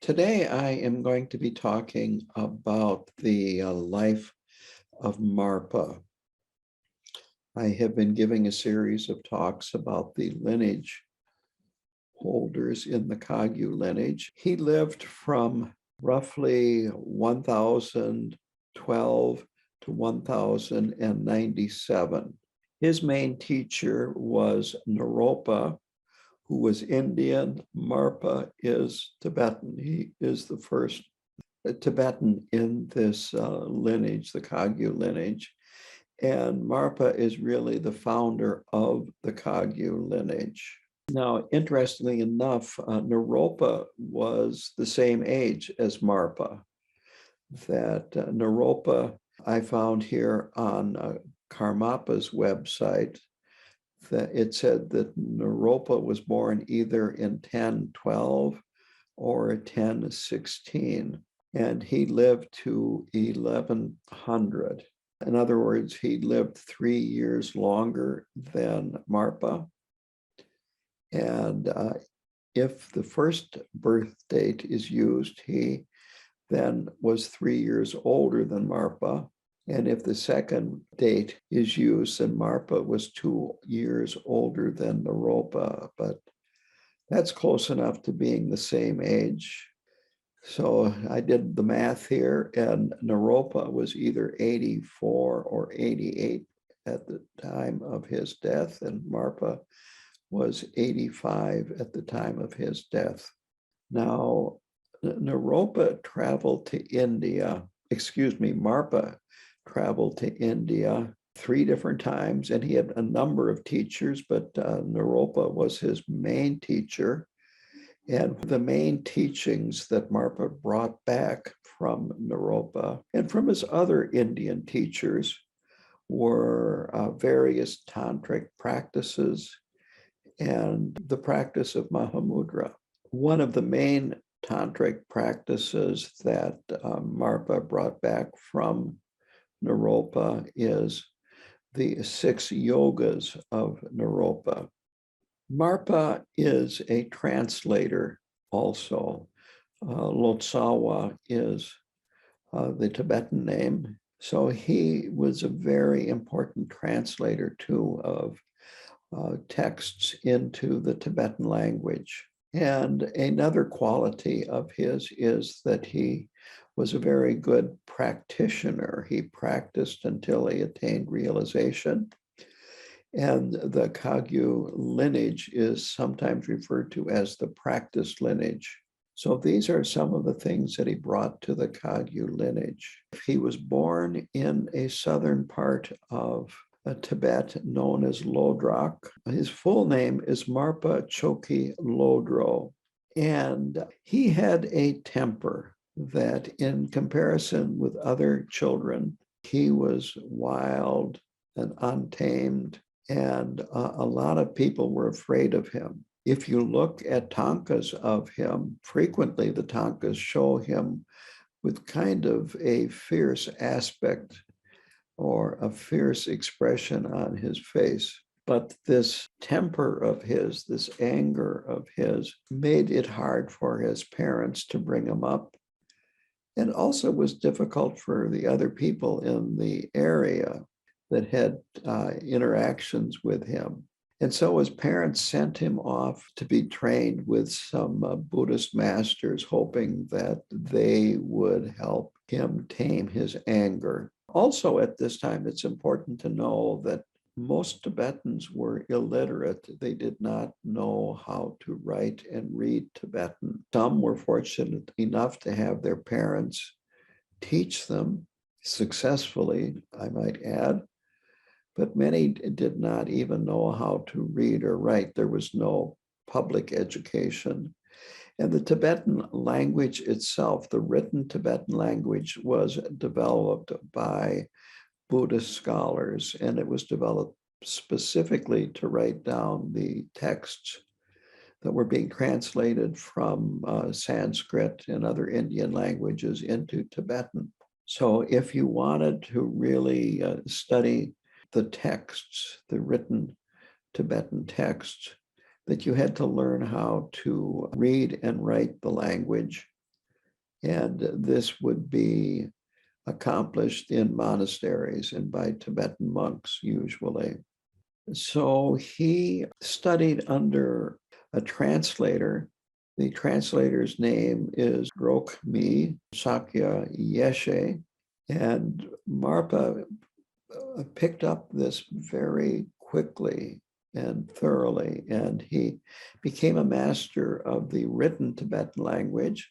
Today, I am going to be talking about the life of Marpa. I have been giving a series of talks about the lineage holders in the Kagyu lineage. He lived from roughly 1012 to 1097. His main teacher was Naropa, who was Indian. Marpa is Tibetan. He is the first Tibetan in this lineage, the Kagyu lineage. And Marpa is really the founder of the Kagyu lineage. Now, interestingly enough, Naropa was the same age as Marpa. That Naropa, I found here on Karmapa's website, that it said that Naropa was born either in 1012 or 1016, and he lived to 1100. In other words, he lived 3 years longer than Marpa. And if the first birth date is used, he then was 3 years older than Marpa. And if the second date is used, then Marpa was 2 years older than Naropa, but that's close enough to being the same age. So I did the math here, and Naropa was either 84 or 88 at the time of his death, and Marpa was 85 at the time of his death. Now, Marpa traveled to India 3 different times, and he had a number of teachers, but Naropa was his main teacher. And the main teachings that Marpa brought back from Naropa and from his other Indian teachers were various tantric practices and the practice of Mahamudra. One of the main tantric practices that Marpa brought back from Naropa is the 6 Yogas of Naropa. Marpa is a translator also. Lotsawa is the Tibetan name. So he was a very important translator too of texts into the Tibetan language. And another quality of his is that he was a very good practitioner. He practiced until he attained realization. And the Kagyu lineage is sometimes referred to as the practice lineage. So these are some of the things that he brought to the Kagyu lineage. He was born in a southern part of Tibet known as Lodrak. His full name is Marpa Choki Lodro. And he had a temper that, in comparison with other children, he was wild and untamed, and a lot of people were afraid of him. If you look at tankas of him, frequently the tankas show him with kind of a fierce aspect or a fierce expression on his face. But this temper of his, this anger of his, made it hard for his parents to bring him up, and also was difficult for the other people in the area that had interactions with him. And so his parents sent him off to be trained with some Buddhist masters, hoping that they would help him tame his anger. Also at this time, it's important to know that most Tibetans were illiterate. They did not know how to write and read Tibetan. Some were fortunate enough to have their parents teach them successfully, I might add, but many did not even know how to read or write. There was no public education. And the Tibetan language itself, the written Tibetan language, was developed by Buddhist scholars, and it was developed specifically to write down the texts that were being translated from Sanskrit and other Indian languages into Tibetan. So if you wanted to really study the texts, the written Tibetan texts, that you had to learn how to read and write the language. And this would be accomplished in monasteries and by Tibetan monks usually. So he studied under a translator. The translator's name is Rokmi Sakya Yeshe, and Marpa picked up this very quickly and thoroughly, and he became a master of the written Tibetan language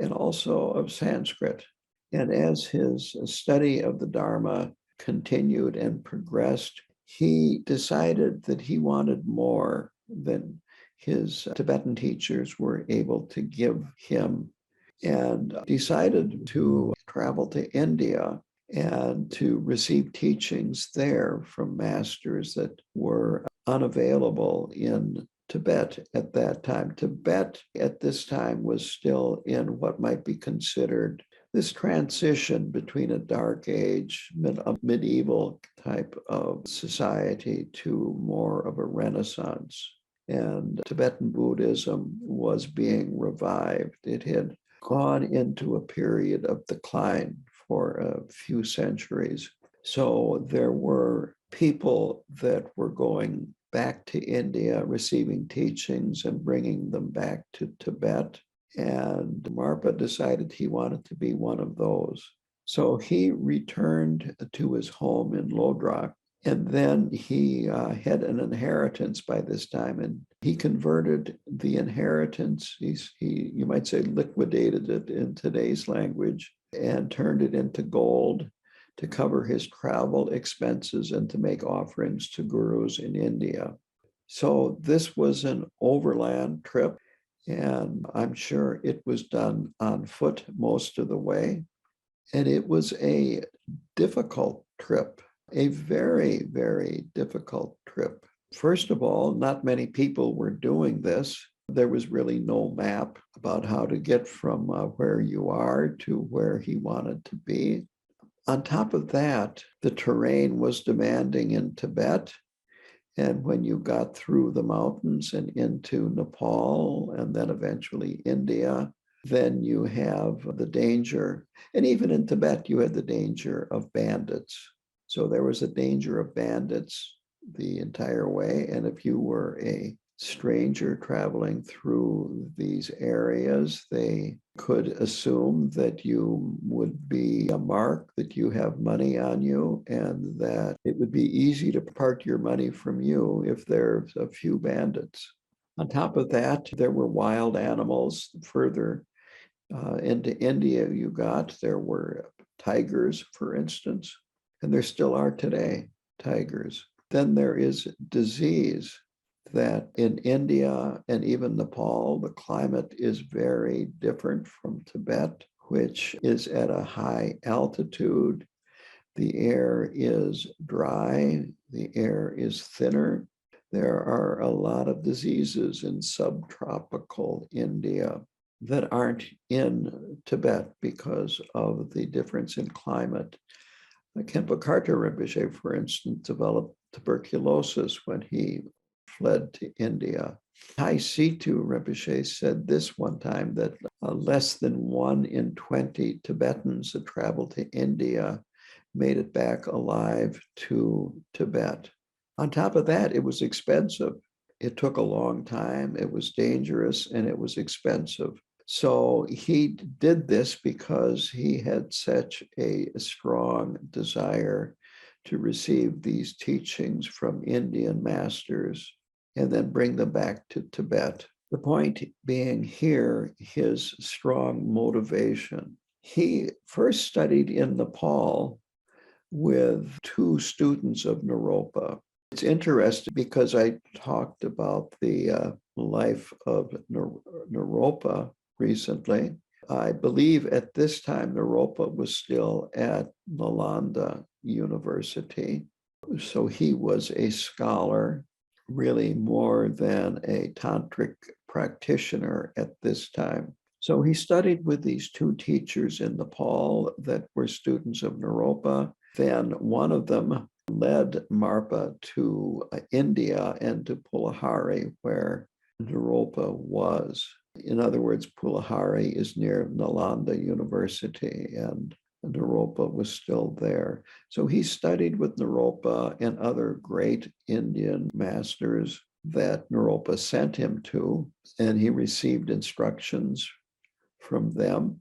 and also of Sanskrit. And as his study of the Dharma continued and progressed, he decided that he wanted more than his Tibetan teachers were able to give him, and decided to travel to India and to receive teachings there from masters that were unavailable in Tibet at that time. Tibet at this time was still in what might be considered this transition between a dark age, a medieval type of society, to more of a Renaissance. And Tibetan Buddhism was being revived. It had gone into a period of decline for a few centuries. So there were people that were going back to India, receiving teachings and bringing them back to Tibet. And Marpa decided he wanted to be one of those. So he returned to his home in Lodrok, and then he had an inheritance by this time, and he converted the inheritance. You might say, liquidated it in today's language and turned it into gold to cover his travel expenses and to make offerings to gurus in India. So this was an overland trip, and I'm sure it was done on foot most of the way. And it was a difficult trip, a very, very difficult trip. First of all, not many people were doing this. There was really no map about how to get from where you are to where he wanted to be. On top of that, the terrain was demanding in Tibet. And when you got through the mountains and into Nepal and then eventually India, then you have the danger. And even in Tibet, you had the danger of bandits. So there was a danger of bandits the entire way. And if you were a stranger traveling through these areas, they could assume that you would be a mark, that you have money on you, and that it would be easy to part your money from you if there's a few bandits. On top of that, there were wild animals. Further into India there were tigers, for instance, and there still are today, tigers. Then there is disease. That in India and even Nepal, the climate is very different from Tibet, which is at a high altitude. The air is dry, the air is thinner. There are a lot of diseases in subtropical India that aren't in Tibet because of the difference in climate. Khenpo Karthar Rinpoche, for instance, developed tuberculosis when he fled to India. Tai Situ Rinpoche said this one time, that less than 1 in 20 Tibetans that traveled to India made it back alive to Tibet. On top of that, it was expensive. It took a long time, it was dangerous, and it was expensive. So he did this because he had such a strong desire to receive these teachings from Indian masters and then bring them back to Tibet. The point being here, his strong motivation. He first studied in Nepal with 2 students of Naropa. It's interesting because I talked about the life of Naropa recently. I believe at this time, Naropa was still at Nalanda University. So he was a scholar, really more than a tantric practitioner at this time. So he studied with these 2 teachers in Nepal that were students of Naropa. Then one of them led Marpa to India and to Pulahari, where Naropa was. In other words, Pulahari is near Nalanda University, and Naropa was still there. So he studied with Naropa and other great Indian masters that Naropa sent him to, and he received instructions from them.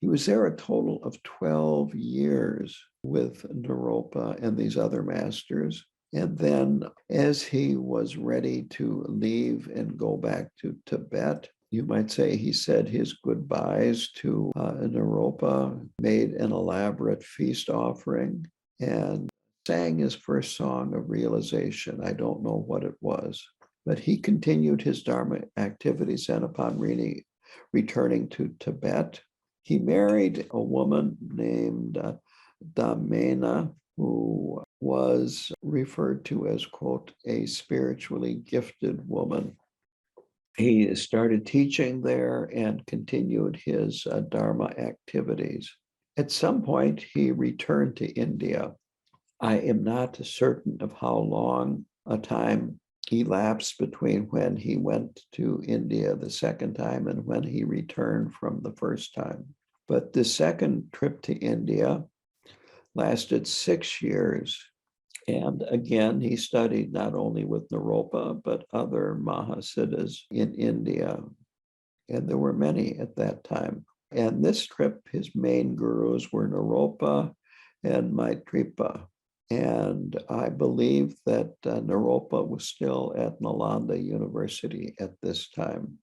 He was there a total of 12 years with Naropa and these other masters. And then as he was ready to leave and go back to Tibet, you might say he said his goodbyes to Naropa, made an elaborate feast offering, and sang his first song of realization. I don't know what it was, but he continued his Dharma activities, and upon returning to Tibet, he married a woman named Damena, who was referred to as, quote, a spiritually gifted woman. He started teaching there and continued his Dharma activities. At some point, he returned to India. I am not certain of how long a time elapsed between when he went to India the second time and when he returned from the first time. But the second trip to India lasted 6 years. And again, he studied not only with Naropa, but other Mahasiddhas in India. And there were many at that time. And this trip, his main gurus were Naropa and Maitripa. And I believe that Naropa was still at Nalanda University at this time.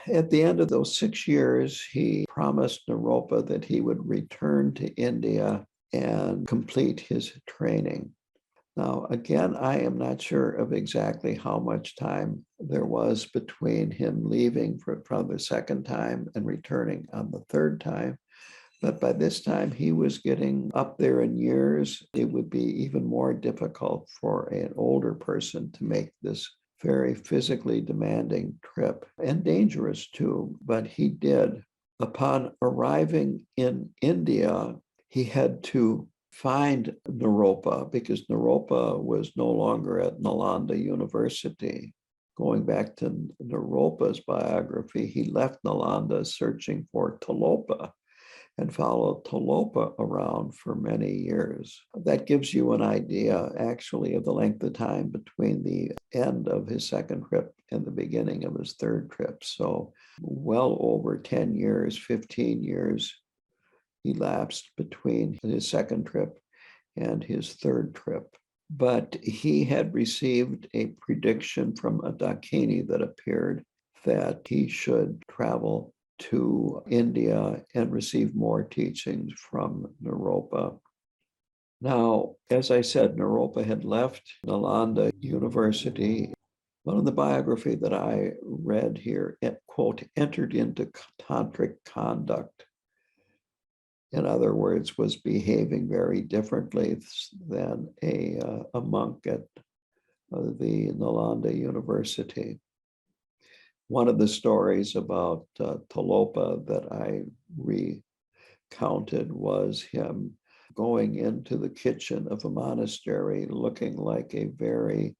At the end of those 6 years, he promised Naropa that he would return to India and complete his training. Now, again, I am not sure of exactly how much time there was between him leaving from the second time and returning on the third time. But by this time, he was getting up there in years. It would be even more difficult for an older person to make this very physically demanding trip, and dangerous too, but he did. Upon arriving in India, he had to find Naropa because Naropa was no longer at Nalanda University. Going back to Naropa's biography, he left Nalanda searching for Tilopa and followed Tilopa around for many years. That gives you an idea, actually, of the length of time between the end of his second trip and the beginning of his third trip. So well over 10 years, 15 years elapsed between his second trip and his third trip. But he had received a prediction from a Dakini that appeared that he should travel to India and receive more teachings from Naropa. Now, as I said, Naropa had left Nalanda University. One of the biography that I read here, quote, entered into tantric conduct. In other words, was behaving very differently than a monk at the Nalanda University. One of the stories about Tilopa that I recounted was him going into the kitchen of a monastery looking like a very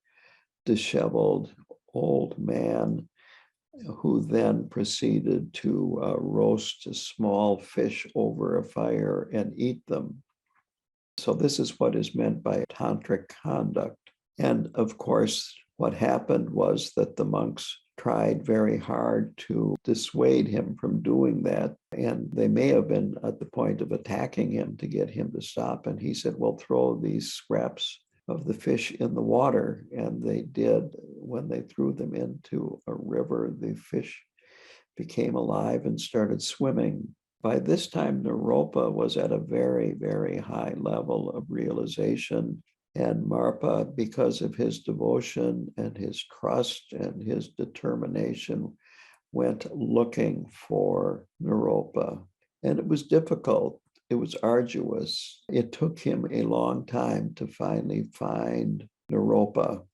disheveled old man, who then proceeded to roast a small fish over a fire and eat them. So this is what is meant by tantric conduct. And of course, what happened was that the monks tried very hard to dissuade him from doing that. And they may have been at the point of attacking him to get him to stop. And he said, well, throw these scraps of the fish in the water. And they did. When they threw them into a river, the fish became alive and started swimming. By this time, Naropa was at a very, very high level of realization. And Marpa, because of his devotion and his trust and his determination, went looking for Naropa. And it was difficult. It was arduous. It took him a long time to finally find Naropa.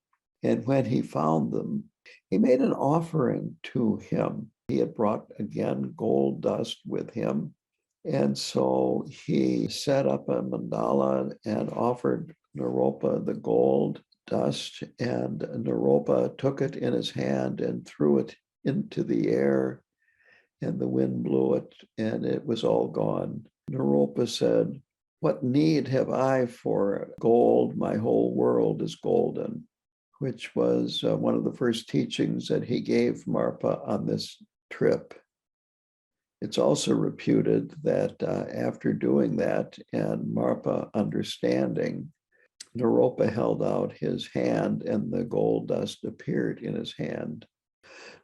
And when he found them, he made an offering to him. He had brought, again, gold dust with him. And so he set up a mandala and offered Naropa the gold dust, and Naropa took it in his hand and threw it into the air, and the wind blew it, and it was all gone. Naropa said, "What need have I for gold? My whole world is golden," which was one of the first teachings that he gave Marpa on this trip. It's also reputed that after doing that and Marpa understanding, Naropa held out his hand and the gold dust appeared in his hand.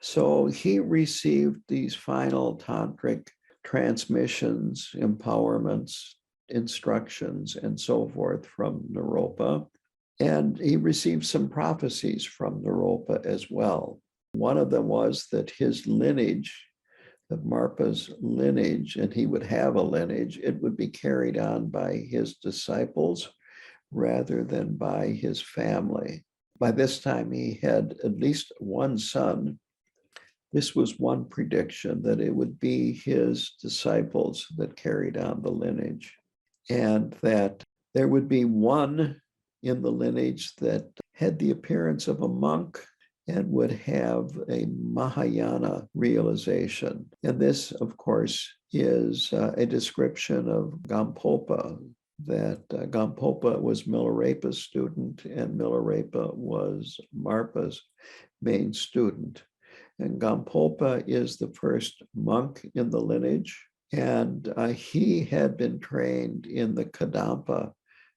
So he received these final tantric transmissions, empowerments, instructions, and so forth from Naropa. And he received some prophecies from Naropa as well. One of them was that his lineage, of Marpa's lineage, and he would have a lineage, it would be carried on by his disciples rather than by his family. By this time, he had at least one son. This was one prediction, that it would be his disciples that carried on the lineage, and that there would be one in the lineage that had the appearance of a monk and would have a Mahayana realization. And this, of course, is a description of Gampopa, that Gampopa was Milarepa's student and Milarepa was Marpa's main student. And Gampopa is the first monk in the lineage, and he had been trained in the Kadampa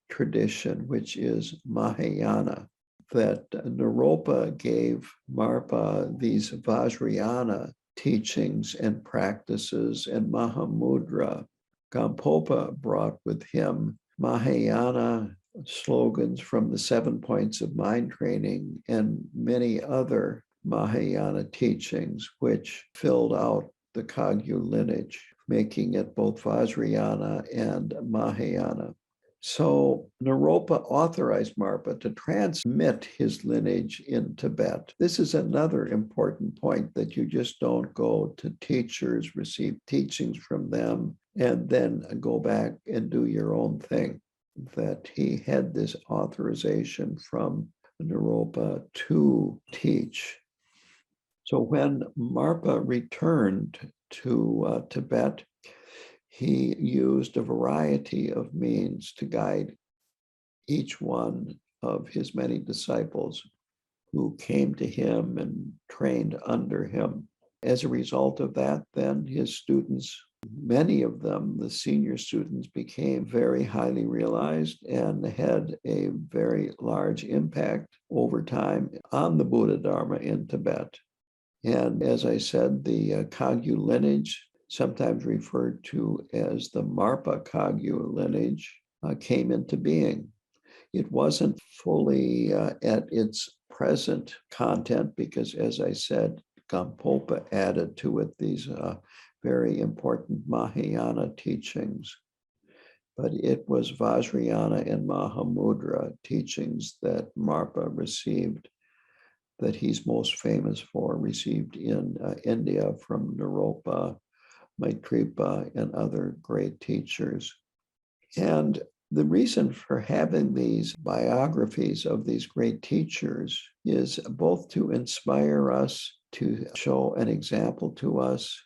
tradition, which is Mahayana. That Naropa gave Marpa these Vajrayana teachings and practices and Mahamudra. Gampopa brought with him Mahayana slogans from the 7 points of mind training and many other Mahayana teachings, which filled out the Kagyu lineage, making it both Vajrayana and Mahayana. So Naropa authorized Marpa to transmit his lineage in Tibet. This is another important point, that you just don't go to teachers, receive teachings from them, and then go back and do your own thing. That he had this authorization from Naropa to teach. So when Marpa returned to Tibet, he used a variety of means to guide each one of his many disciples who came to him and trained under him. As a result of that, then his students, many of them, the senior students, became very highly realized and had a very large impact over time on the Buddha Dharma in Tibet. And as I said, the Kagyu lineage, sometimes referred to as the Marpa Kagyu lineage, came into being. It wasn't fully at its present content because, as I said, Gampopa added to it these very important Mahayana teachings. But it was Vajrayana and Mahamudra teachings that Marpa received, that he's most famous for, received in India from Naropa, Maitripa, and other great teachers. And the reason for having these biographies of these great teachers is both to inspire us, to show an example to us,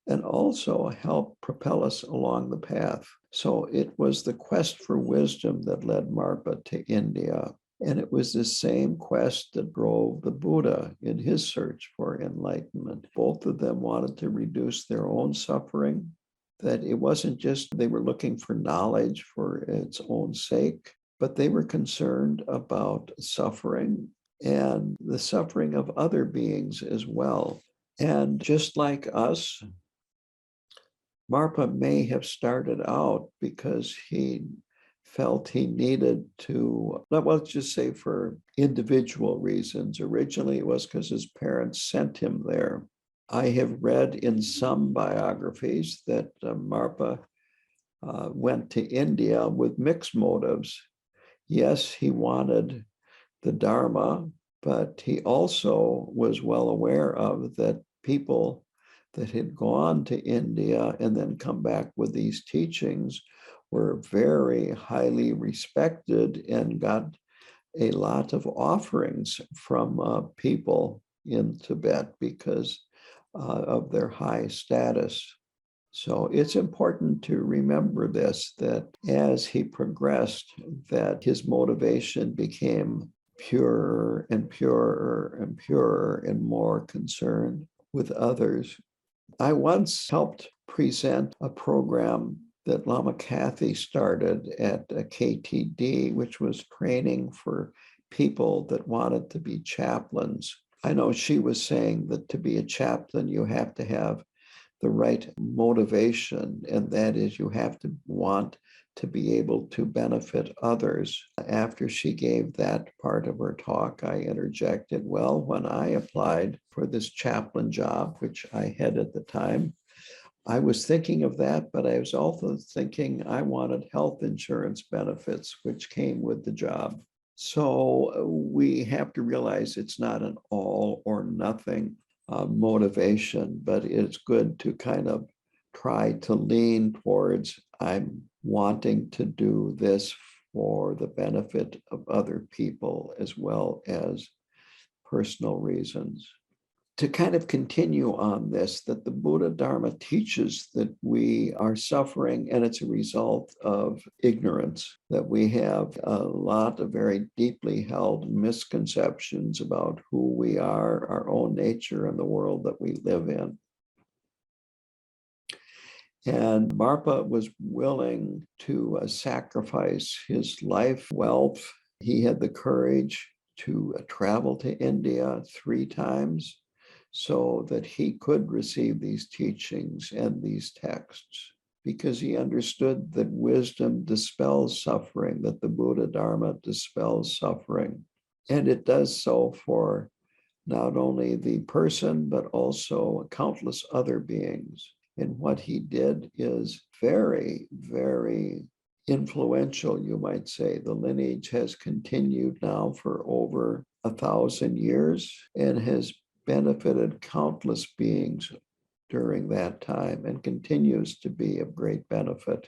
and also help propel us along the path. So it was the quest for wisdom that led Marpa to India. And it was the same quest that drove the Buddha in his search for enlightenment. Both of them wanted to reduce their own suffering, that it wasn't just they were looking for knowledge for its own sake, but they were concerned about suffering and the suffering of other beings as well. And just like us, Marpa may have started out because he felt he needed to, well, let's just say for individual reasons. Originally, it was because his parents sent him there. I have read in some biographies that Marpa went to India with mixed motives. Yes, he wanted the Dharma, but he also was well aware of that people that had gone to India and then come back with these teachings were very highly respected and got a lot of offerings from people in Tibet because of their high status. So it's important to remember this, that as he progressed, that his motivation became purer and purer and purer and more concerned with others. I once helped present a program that Lama Kathy started at KTD, which was training for people that wanted to be chaplains. I know she was saying that to be a chaplain, you have to have the right motivation, and that is you have to want to be able to benefit others. After she gave that part of her talk, I interjected, well, when I applied for this chaplain job, which I had at the time, I was thinking of that, but I was also thinking I wanted health insurance benefits, which came with the job. So we have to realize it's not an all or nothing motivation, but it's good to kind of try to lean towards, I'm wanting to do this for the benefit of other people as well as personal reasons. To kind of continue on this, that the Buddha Dharma teaches that we are suffering and it's a result of ignorance, that we have a lot of very deeply held misconceptions about who we are, our own nature, and the world that we live in. And Marpa was willing to sacrifice his life, wealth. He had the courage to travel to India 3 times so that he could receive these teachings and these texts, because he understood that wisdom dispels suffering, that the Buddha Dharma dispels suffering. And it does so for not only the person, but also countless other beings. And what he did is very, very influential, you might say. The lineage has continued now for over 1,000 years and has benefited countless beings during that time and continues to be of great benefit.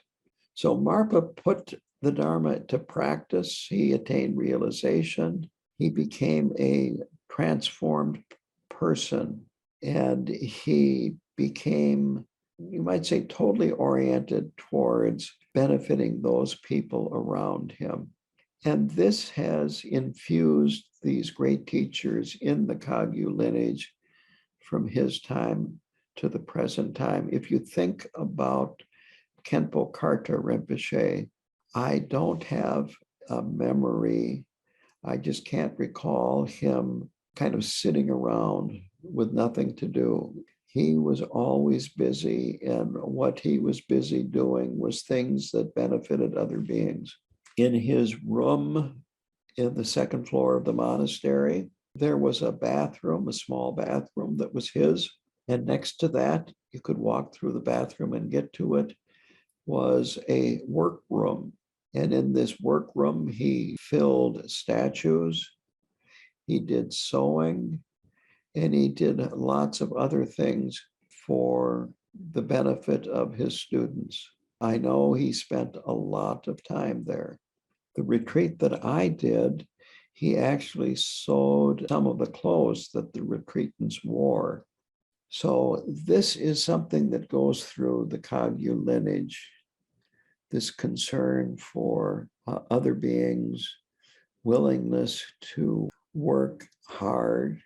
So Marpa put the Dharma to practice. He attained realization. He became a transformed person, and he became, you might say, totally oriented towards benefiting those people around him. And this has infused these great teachers in the Kagyu lineage from his time to the present time. If you think about Khenpo Karta Rinpoche, I don't have a memory, I just can't recall him kind of sitting around with nothing to do. He was always busy, and what he was busy doing was things that benefited other beings. In his room in the 2nd floor of the monastery, there was a bathroom, a small bathroom that was his. And next to that, you could walk through the bathroom and get to it, was a workroom. And in this workroom, he filled statues, he did sewing, and he did lots of other things for the benefit of his students. I know he spent a lot of time there. The retreat that I did, he actually sewed some of the clothes that the retreatants wore. So this is something that goes through the Kagyu lineage, this concern for other beings, willingness to work hard,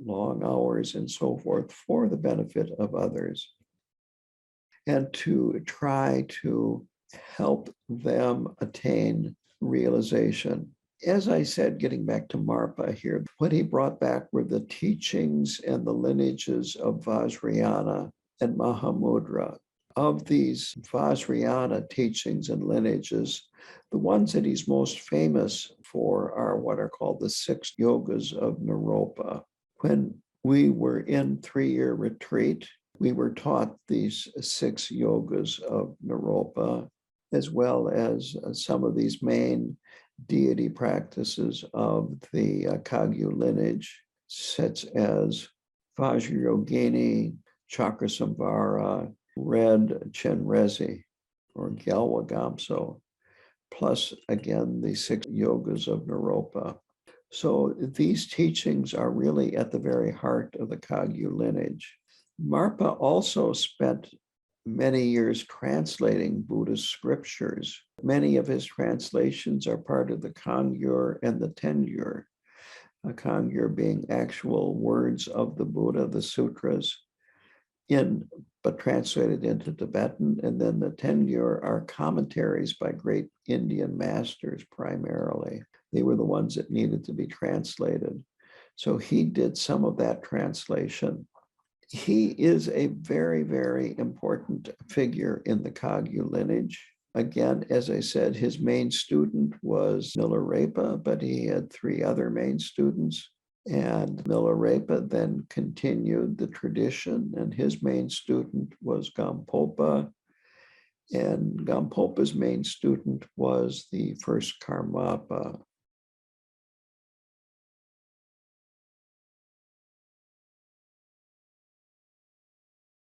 long hours, and so forth for the benefit of others, and to try to help them attain realization. As I said, getting back to Marpa here, what he brought back were the teachings and the lineages of Vajrayana and Mahamudra. Of these Vajrayana teachings and lineages, the ones that he's most famous for are what are called the Six Yogas of Naropa. When we were in 3-year retreat, we were taught these 6 yogas of Naropa, as well as some of these main deity practices of the Kagyu lineage, such as Vajrayogini, Chakrasamvara, Red Chenrezi, or Gyalwa Gamso, plus again the 6 yogas of Naropa. So these teachings are really at the very heart of the Kagyu lineage. Marpa also spent many years translating Buddhist scriptures. Many of his translations are part of the Kagyu and the Tengyur. A Kagyu being actual words of the Buddha, the sutras, but translated into Tibetan, and then the Tengyur are commentaries by great Indian masters primarily. They were the ones that needed to be translated. So he did some of that translation. He is a very, very important figure in the Kagyu lineage. Again, as I said, his main student was Milarepa, but he had 3 other main students. And Milarepa then continued the tradition, and his main student was Gampopa. And Gampopa's main student was the first Karmapa,